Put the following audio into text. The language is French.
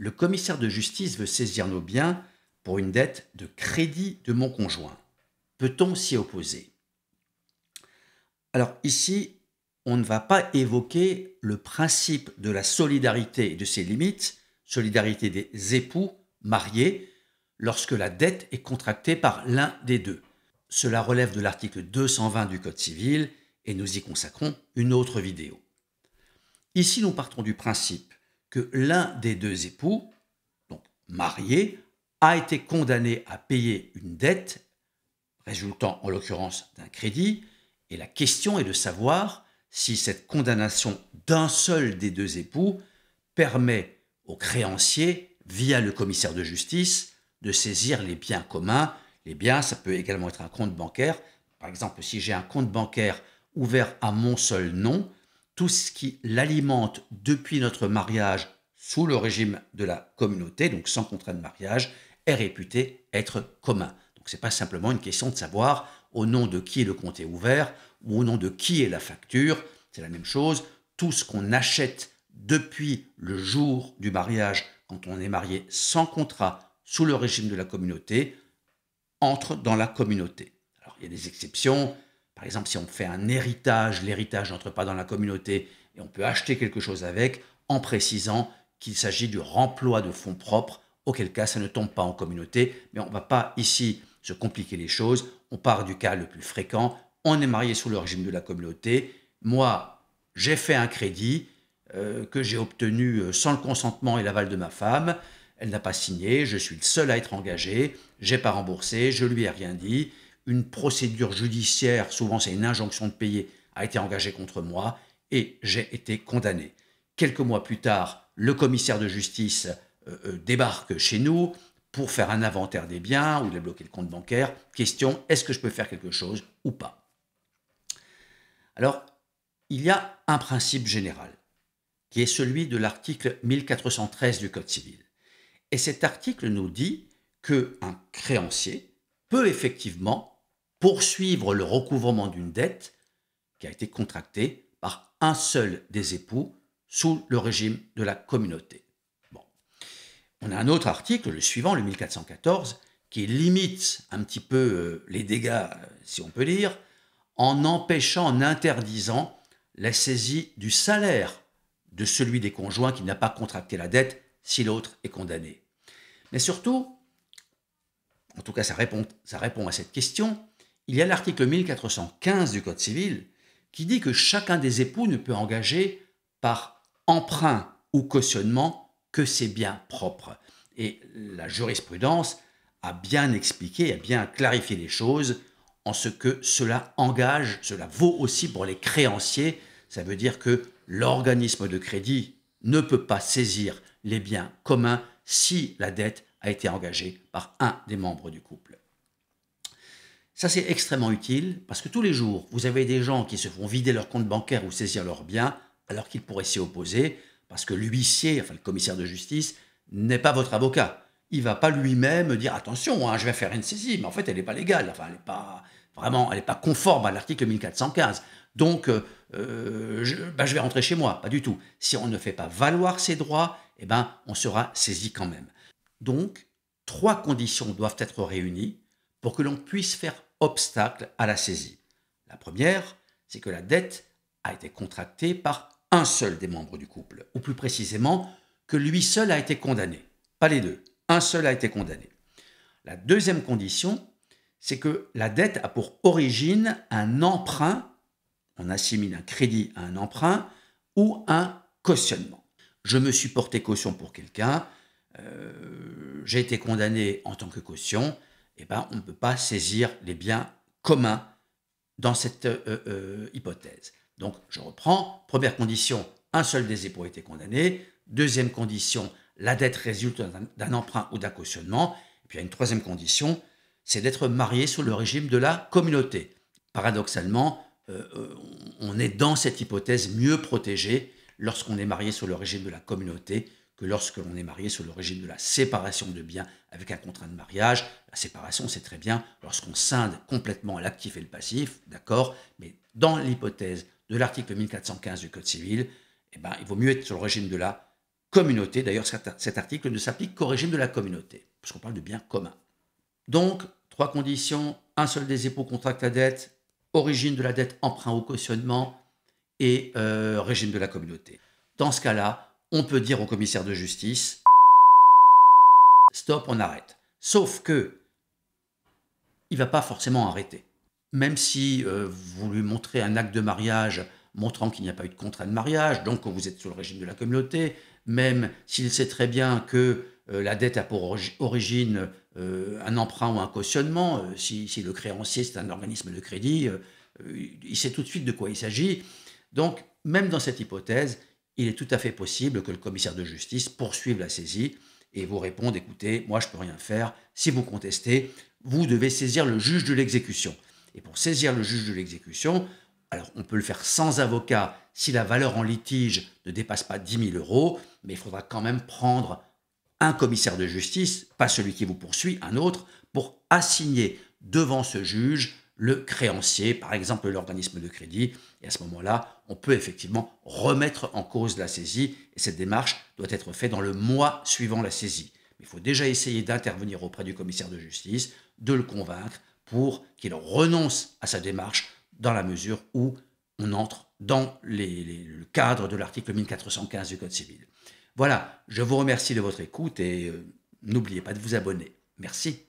le commissaire de justice veut saisir nos biens pour une dette de crédit de mon conjoint. Peut-on s'y opposer? Alors ici, on ne va pas évoquer le principe de la solidarité et de ses limites, solidarité des époux mariés, lorsque la dette est contractée par l'un des deux. Cela relève de l'article 220 du Code civil et nous y consacrons une autre vidéo. Ici, nous partons du principe que l'un des deux époux, donc marié, a été condamné à payer une dette, résultant en l'occurrence d'un crédit, et la question est de savoir si cette condamnation d'un seul des deux époux permet au créancier, via le commissaire de justice, de saisir les biens communs. Les biens, ça peut également être un compte bancaire. Par exemple, si j'ai un compte bancaire ouvert à mon seul nom, tout ce qui l'alimente depuis notre mariage sous le régime de la communauté, donc sans contrat de mariage, est réputé être commun. Donc ce n'est pas simplement une question de savoir au nom de qui le compte est ouvert ou au nom de qui est la facture. C'est la même chose. Tout ce qu'on achète depuis le jour du mariage, quand on est marié sans contrat sous le régime de la communauté, entre dans la communauté. Alors il y a des exceptions. Par exemple, si on fait un héritage, l'héritage n'entre pas dans la communauté et on peut acheter quelque chose avec en précisant qu'il s'agit du remploi de fonds propres, auquel cas ça ne tombe pas en communauté. Mais on ne va pas ici se compliquer les choses. On part du cas le plus fréquent. On est marié sous le régime de la communauté. Moi, j'ai fait un crédit que j'ai obtenu sans le consentement et l'aval de ma femme. Elle n'a pas signé, je suis le seul à être engagé, je n'ai pas remboursé, je ne lui ai rien dit. Une procédure judiciaire, souvent c'est une injonction de payer, a été engagée contre moi et j'ai été condamné. Quelques mois plus tard, le commissaire de justice débarque chez nous pour faire un inventaire des biens, où il a bloqué le compte bancaire. Question, est-ce que je peux faire quelque chose ou pas? Alors, il y a un principe général, qui est celui de l'article 1413 du Code civil. Et cet article nous dit qu'un créancier peut effectivement poursuivre le recouvrement d'une dette qui a été contractée par un seul des époux sous le régime de la communauté. Bon. On a un autre article, le suivant, le 1414, qui limite un petit peu les dégâts, si on peut dire, en empêchant, en interdisant la saisie du salaire de celui des conjoints qui n'a pas contracté la dette si l'autre est condamné. Mais surtout, en tout cas ça répond à cette question, il y a l'article 1415 du Code civil qui dit que chacun des époux ne peut engager par emprunt ou cautionnement que ses biens propres. Et la jurisprudence a bien expliqué, a bien clarifié les choses en ce que cela engage, cela vaut aussi pour les créanciers. Ça veut dire que l'organisme de crédit ne peut pas saisir les biens communs si la dette a été engagée par un des membres du couple. Ça, c'est extrêmement utile parce que tous les jours, vous avez des gens qui se font vider leur compte bancaire ou saisir leurs biens alors qu'ils pourraient s'y opposer parce que l'huissier, enfin le commissaire de justice, n'est pas votre avocat. Il ne va pas lui-même dire « attention, hein, je vais faire une saisie », mais en fait, elle n'est pas légale. Enfin, elle n'est pas conforme à l'article 1415. Donc, je vais rentrer chez moi. Pas du tout. Si on ne fait pas valoir ses droits, eh ben, on sera saisi quand même. Donc, 3 conditions doivent être réunies pour que l'on puisse faire obstacle à la saisie. La première, c'est que la dette a été contractée par un seul des membres du couple, ou plus précisément, que lui seul a été condamné. Pas les deux. Un seul a été condamné. La deuxième condition, c'est que la dette a pour origine un emprunt, on assimile un crédit à un emprunt, ou un cautionnement. Je me suis porté caution pour quelqu'un, j'ai été condamné en tant que caution, eh ben, on ne peut pas saisir les biens communs dans cette hypothèse. Donc, je reprends. Première condition, un seul des époux a été condamné. Deuxième condition, la dette résulte d'un emprunt ou d'un cautionnement. Et puis, il y a une troisième condition, c'est d'être marié sous le régime de la communauté. Paradoxalement, on est dans cette hypothèse mieux protégé lorsqu'on est marié sous le régime de la communauté que lorsque l'on est marié sous le régime de la séparation de biens avec un contrat de mariage. La séparation, c'est très bien lorsqu'on scinde complètement l'actif et le passif, d'accord, mais dans l'hypothèse de l'article 1415 du Code civil, eh ben, il vaut mieux être sur le régime de la communauté. D'ailleurs, cet article ne s'applique qu'au régime de la communauté, puisqu'on parle de biens communs. Donc, 3 conditions: un seul des époux contracte la dette, origine de la dette, emprunt ou cautionnement, et régime de la communauté. Dans ce cas-là, on peut dire au commissaire de justice « stop, on arrête ». Sauf que il ne va pas forcément arrêter. Même si vous lui montrez un acte de mariage montrant qu'il n'y a pas eu de contrat de mariage, donc que vous êtes sous le régime de la communauté, même s'il sait très bien que la dette a pour origine un emprunt ou un cautionnement, si le créancier c'est un organisme de crédit, il sait tout de suite de quoi il s'agit. Donc, même dans cette hypothèse, il est tout à fait possible que le commissaire de justice poursuive la saisie et vous réponde « écoutez, moi je ne peux rien faire, si vous contestez, vous devez saisir le juge de l'exécution ». Et pour saisir le juge de l'exécution, alors on peut le faire sans avocat si la valeur en litige ne dépasse pas 10 000 €, mais il faudra quand même prendre un commissaire de justice, pas celui qui vous poursuit, un autre, pour assigner devant ce juge le créancier, par exemple l'organisme de crédit. Et à ce moment-là, on peut effectivement remettre en cause la saisie. Et cette démarche doit être faite dans le mois suivant la saisie. Mais il faut déjà essayer d'intervenir auprès du commissaire de justice, de le convaincre pour qu'il renonce à sa démarche dans la mesure où on entre dans le cadre de l'article 1415 du Code civil. Voilà, je vous remercie de votre écoute et n'oubliez pas de vous abonner. Merci.